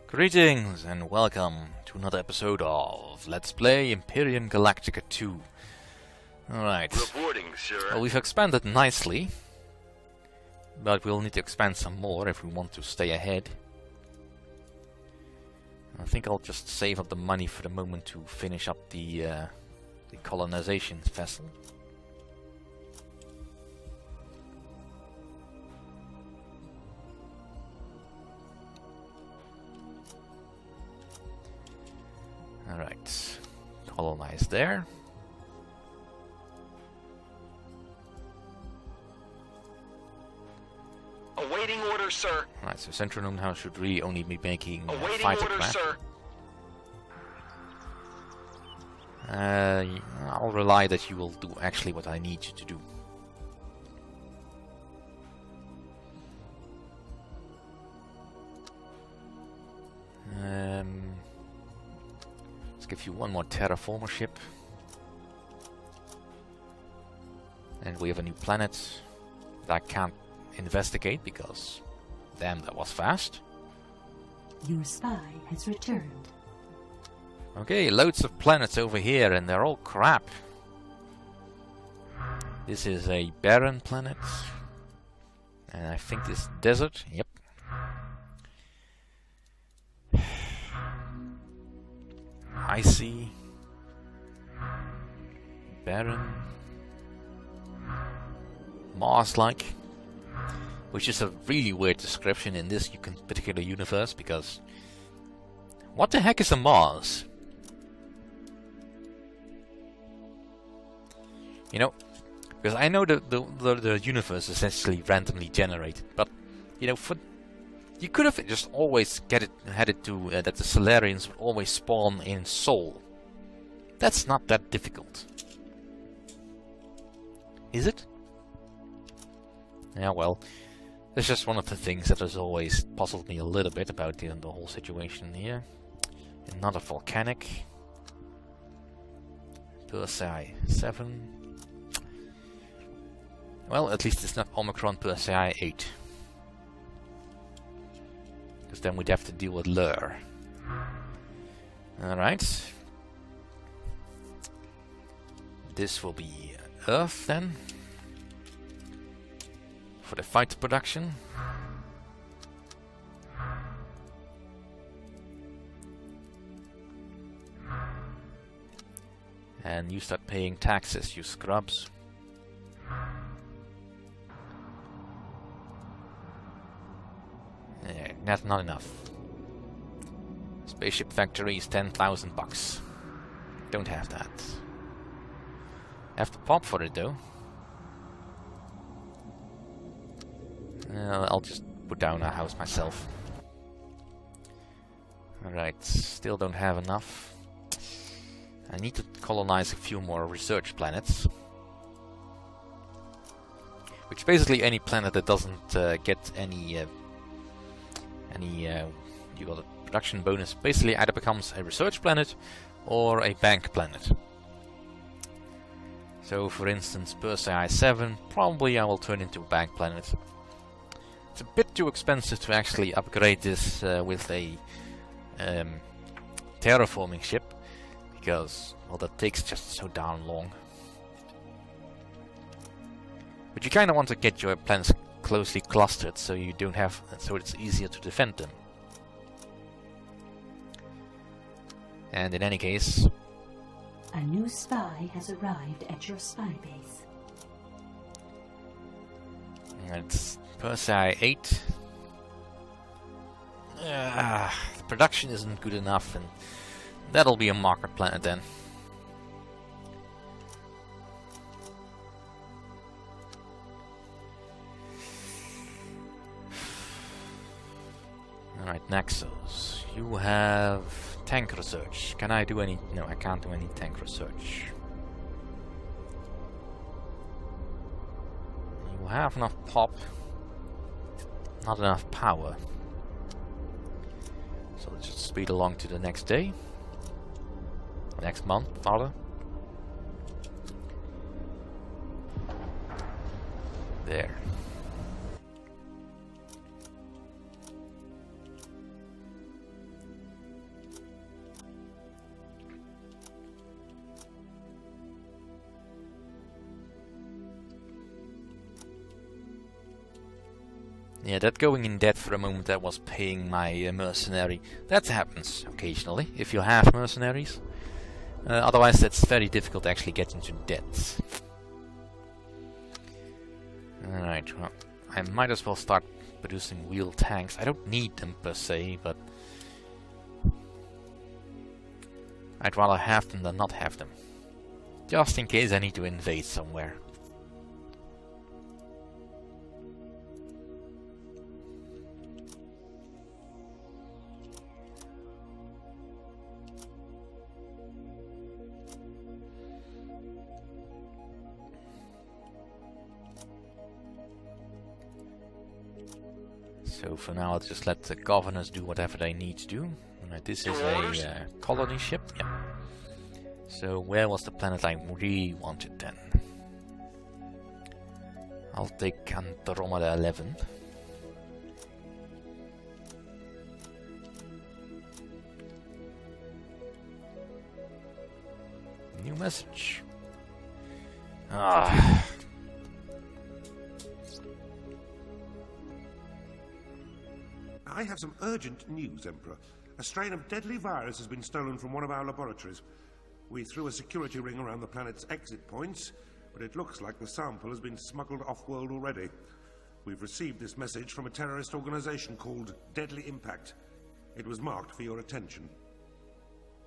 Greetings and welcome to another episode of Let's Play Imperium Galactica 2. Alright. Reporting, sir. Well, we've expanded nicely, but we'll need to expand some more if we want to stay ahead. I think I'll just save up the money for the moment to finish up the colonization vessel. Alright, colonize there. Awaiting order, sir. Alright, so Central now should really only be making Awaiting fighter order, craft. sir. I'll rely that you will do actually what I need you to do. Let's give you one more terraformer ship. And we have a new planet that I can't investigate because, damn, that was fast. Your spy has returned. Okay, loads of planets over here and they're all crap. This is a barren planet. And I think this desert, yep. Icy. Barren. Mars-like. Which is a really weird description in this particular universe, because what the heck is a Mars? You know, because I know the universe is essentially randomly generated, but you know, you could have just always had it to that the Solarians would always spawn in Sol. That's not that difficult, is it? Yeah, well, that's just one of the things that has always puzzled me a little bit about the whole situation here. Another volcanic. Persei 7. Well, at least it's not Omicron Persei 8. Because then we'd have to deal with Lure. Alright. This will be Earth then. For the fighter production. And you start paying taxes, you scrubs. That's not enough. Spaceship factory is 10,000 bucks. Don't have that. Have to pop for it though. I'll just put down a house myself. Alright, still don't have enough. I need to colonize a few more research planets. Which basically any planet that doesn't get any you got a production bonus, basically either becomes a research planet or a bank planet. So for instance, Persei 7, probably I will turn into a bank planet. It's a bit too expensive to actually upgrade this with a terraforming ship, because, well, that takes just so darn long. But you kind of want to get your planets closely clustered so you don't have, so it's easier to defend them. And in any case, A new spy has arrived at your spy base. it's Persei 8. The production isn't good enough, and that'll be a marker planet then. Alright, Naxos. You have tank research. Can I do any? No, I can't do any tank research. You have enough pop. Not enough power. So let's just speed along to the next day. Next month, rather. There. Yeah, that going in debt for a moment that was paying my mercenary. That happens occasionally, if you have mercenaries. Otherwise that's very difficult to actually get into debt. Alright, well, I might as well start producing wheeled tanks. I don't need them per se, but I'd rather have them than not have them. Just in case I need to invade somewhere. So for now I'll just let the governors do whatever they need to do. Right, this is a colony ship, yeah. So where was the planet I really wanted then? I'll take Andromeda 11. New message. Ah. I have some urgent news, Emperor. A strain of deadly virus has been stolen from one of our laboratories. We threw a security ring around the planet's exit points, but it looks like the sample has been smuggled off-world already. We've received this message from a terrorist organization called Deadly Impact. It was marked for your attention.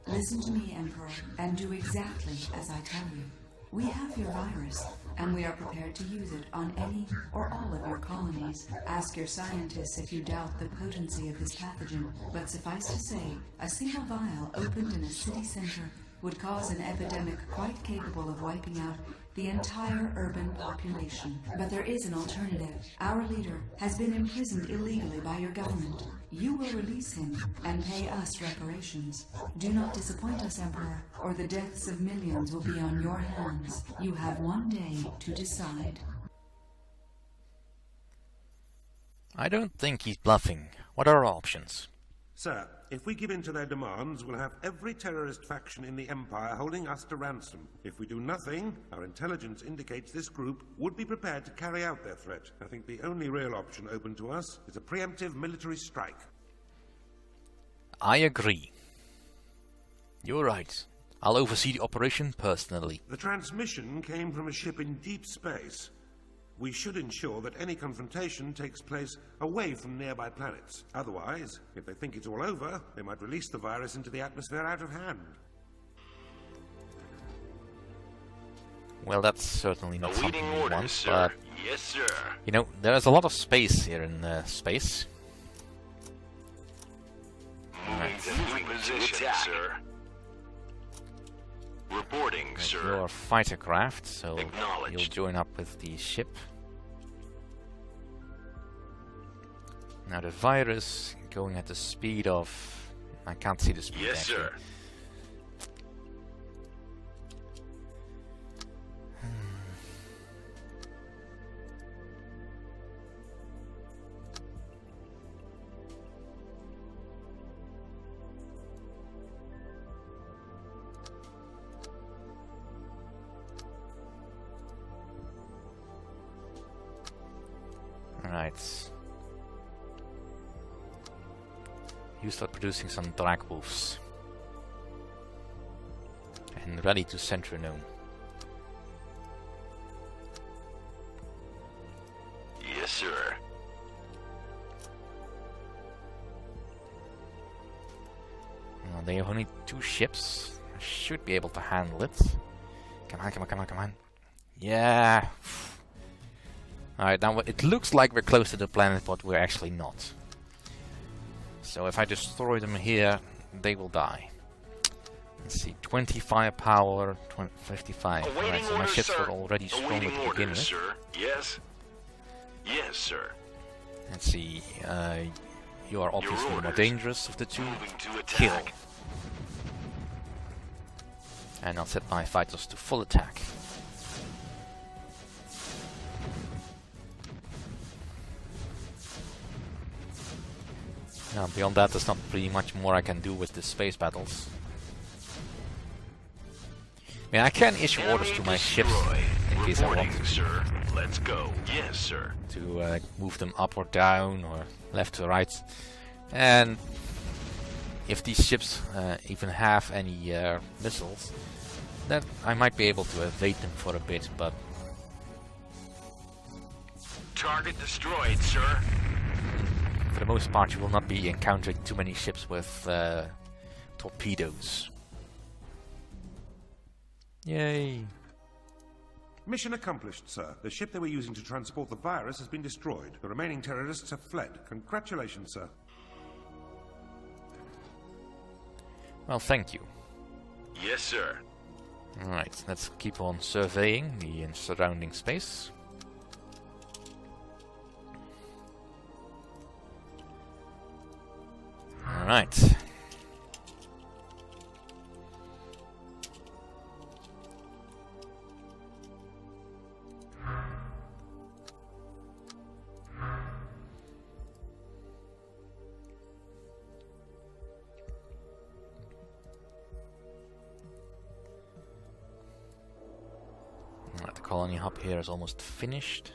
Listen to me, Emperor, and do exactly as I tell you. We have your virus, and we are prepared to use it on any or all of your colonies. Ask your scientists if you doubt the potency of this pathogen, but suffice to say, a single vial opened in a city center would cause an epidemic quite capable of wiping out the entire urban population. But there is an alternative. Our leader has been imprisoned illegally by your government. You will release him and pay us reparations. Do not disappoint us, Emperor, or the deaths of millions will be on your hands. You have one day to decide. I don't think he's bluffing. What are our options? Sir, if we give in to their demands, we'll have every terrorist faction in the Empire holding us to ransom. If we do nothing, our intelligence indicates this group would be prepared to carry out their threat. I think the only real option open to us is a preemptive military strike. I agree. You're right. I'll oversee the operation personally. The transmission came from a ship in deep space. We should ensure that any confrontation takes place away from nearby planets. Otherwise, if they think it's all over, they might release the virus into the atmosphere out of hand. Well, that's certainly not something Awaiting we orders, want, sir. but Yes, sir. you know, there's a lot of space here in space. Moving to new position, sir. Reporting, sir. You're a fighter craft, so Acknowledged. you'll join up with the ship. Now the virus going at the speed of... I can't see the speed. Yes, actually. sir. Alright. You start producing some drag wolves. And ready to centronome. Yes, sir. They have only 2 ships. I should be able to handle it. Come on, come on, come on, come on. Yeah. Alright, now it looks like we're close to the planet, but we're actually not. So if I destroy them here, they will die. Let's see, 20 firepower, 55. Alright, so my ships were already strong Awaiting to begin orders, with. sir. Yes. Yes, sir. Let's see, you are obviously the more orders. dangerous of the 2. Moving to Kill. attack. And I'll set my fighters to full attack. Now, beyond that, there's not pretty much more I can do with the space battles. I mean, I can issue orders to my ships in in case I want Reporting, sir. Let's go. Yes, sir. to move them up or down or left to right. And if these ships even have any missiles, then I might be able to evade them for a bit, but Target destroyed, sir. for the most part you will not be encountering too many ships with torpedoes. Yay! Mission accomplished, sir. The ship they were using to transport the virus has been destroyed. The remaining terrorists have fled. Congratulations, sir. Well, thank you. Yes, sir. Alright, let's keep on surveying the surrounding space. Alright. The colony hub here is almost finished.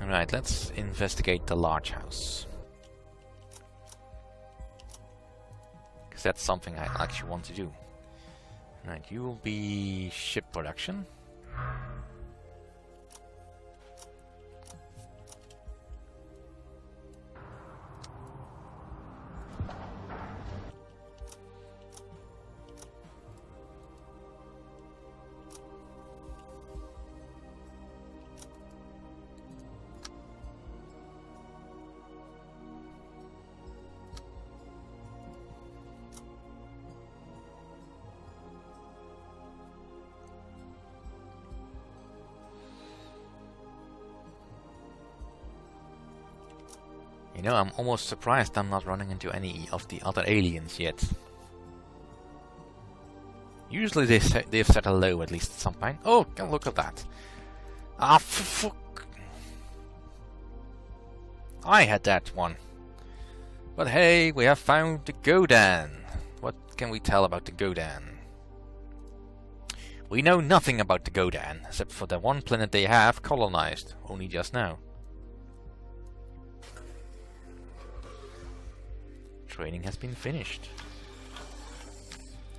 Alright, let's investigate the large house. Because that's something I actually want to do. Right, you will be ship production. You know, I'm almost surprised I'm not running into any of the other aliens yet. Usually they've said hello at least at some point. Oh, look at that. Ah, fuck. I had that one. But hey, we have found the Godan. What can we tell about the Godan? We know nothing about the Godan, except for the one planet they have colonized, only just now. Training has been finished.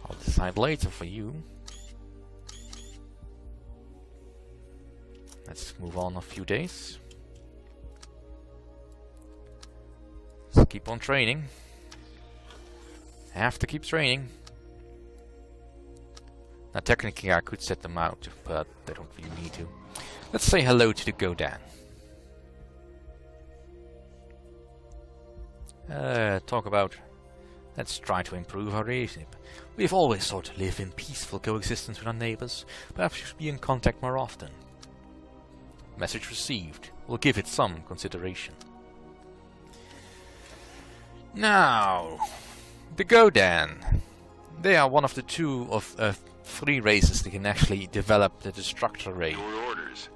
I'll decide later for you. Let's move on a few days. Let's keep on training. Have to keep training. Now technically I could set them out, but they don't really need to. Let's say hello to the Godan. Talk about, let's try to improve our relationship. We've always sought to live in peaceful coexistence with our neighbors. Perhaps we should be in contact more often. Message received. We'll give it some consideration. Now, the Godan. They are one of the two of 3 races that can actually develop the destructor ray. Your orders.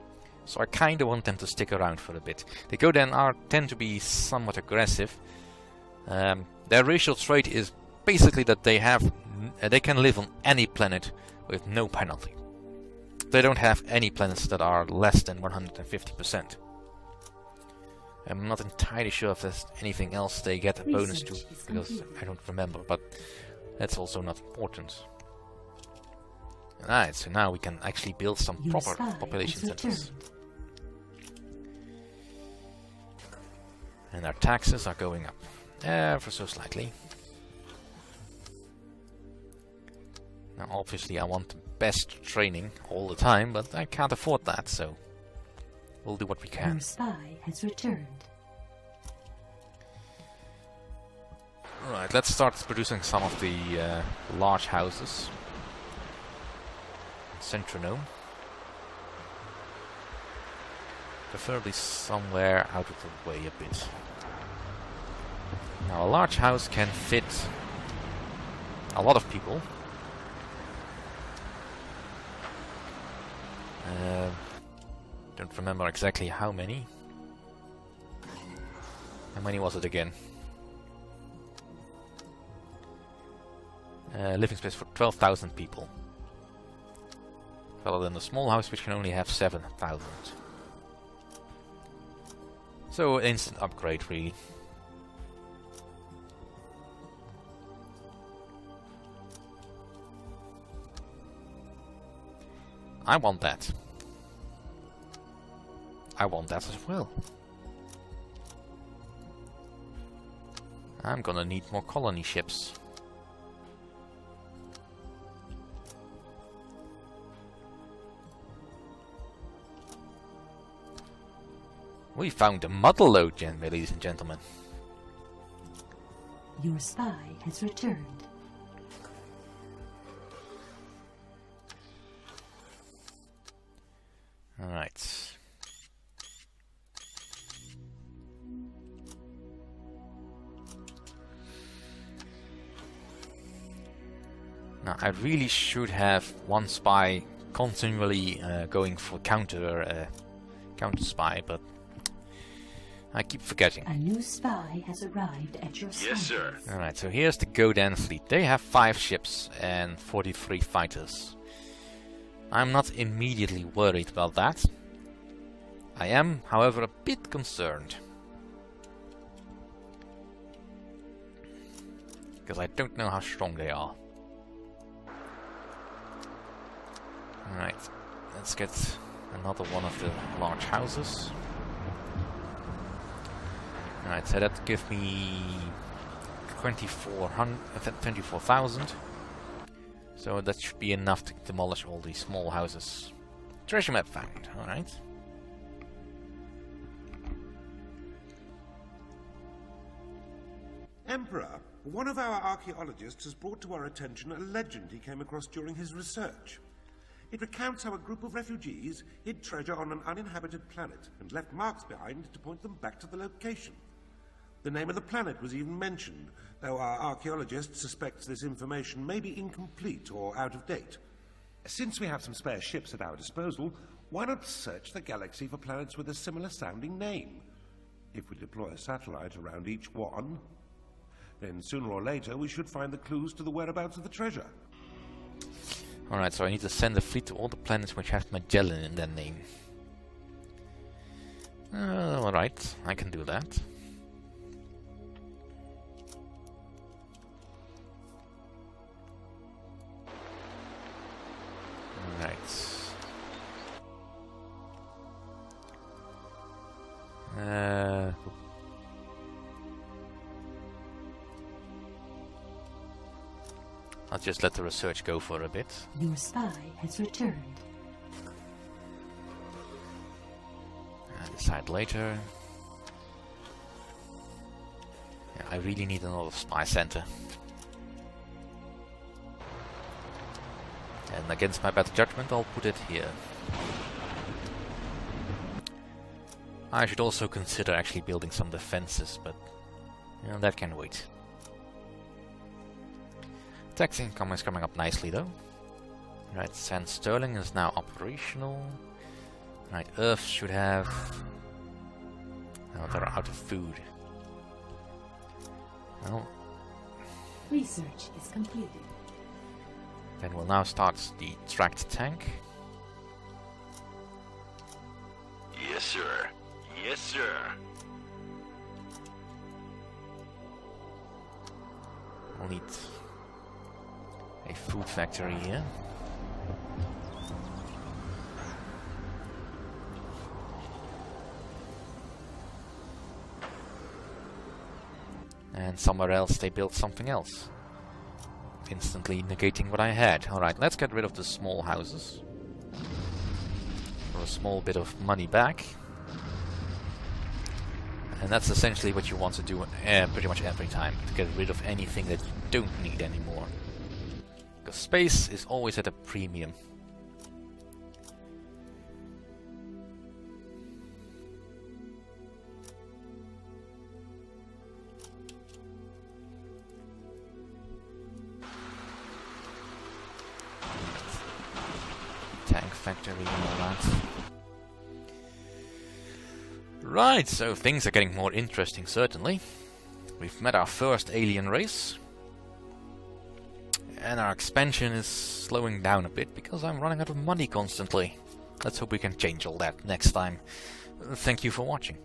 So I kinda want them to stick around for a bit. The Godan tend to be somewhat aggressive. Their racial trait is basically that they can live on any planet with no penalty. They don't have any planets that are less than 150%. I'm not entirely sure if there's anything else they get a bonus to, because I don't remember, but that's also not important. Alright, so now we can actually build some proper population centers. And our taxes are going up. Ever so slightly. Now obviously I want the best training all the time, but I can't afford that, so we'll do what we can. Your spy has returned. Alright, let's start producing some of the large houses. Centronome. Preferably somewhere out of the way a bit. Now a large house can fit a lot of people. Don't remember exactly how many. How many was it again? Living space for 12,000 people. Rather than a small house which can only have 7,000. So instant upgrade really. I want that. I want that as well. I'm gonna need more colony ships. We found a mother lode, ladies and gentlemen. Your spy has returned. Alright. Now, I really should have one spy continually going for counter spy, but I keep forgetting. A new spy has arrived at your Yes, sir. base. Alright, so here's the Godan fleet. They have 5 ships and 43 fighters. I'm not immediately worried about that. I am, however, a bit concerned. Because I don't know how strong they are. Alright, let's get another one of the large houses. Alright, so that gives me 24,000. So that should be enough to demolish all these small houses. Treasure map found, alright. Emperor, one of our archaeologists has brought to our attention a legend he came across during his research. It recounts how a group of refugees hid treasure on an uninhabited planet and left marks behind to point them back to the location. The name of the planet was even mentioned, though our archaeologist suspects this information may be incomplete or out of date. Since we have some spare ships at our disposal, why not search the galaxy for planets with a similar sounding name? If we deploy a satellite around each one, then sooner or later we should find the clues to the whereabouts of the treasure. Alright, so I need to send a fleet to all the planets which have Magellan in their name. Alright, I can do that. Alright. I'll just let the research go for a bit. Your spy has returned. I'll decide later. Yeah, I really need another spy center. And against my better judgment, I'll put it here. I should also consider actually building some defenses, but you know, that can wait. Tax income is coming up nicely though. Right, Sand Sterling is now operational. Right, Earth should have... Oh, they're out of food. Well, Research is completed. then we'll now start the tracked tank. Yes, sir. Yes, sir. We'll need a food factory here. And somewhere else they built something else. Instantly negating what I had. Alright, let's get rid of the small houses. For a small bit of money back. And that's essentially what you want to do pretty much every time. To get rid of anything that you don't need anymore. Because space is always at a premium. Tank factory and all that. Right, so things are getting more interesting, certainly. We've met our first alien race. And our expansion is slowing down a bit because I'm running out of money constantly. Let's hope we can change all that next time. Thank you for watching.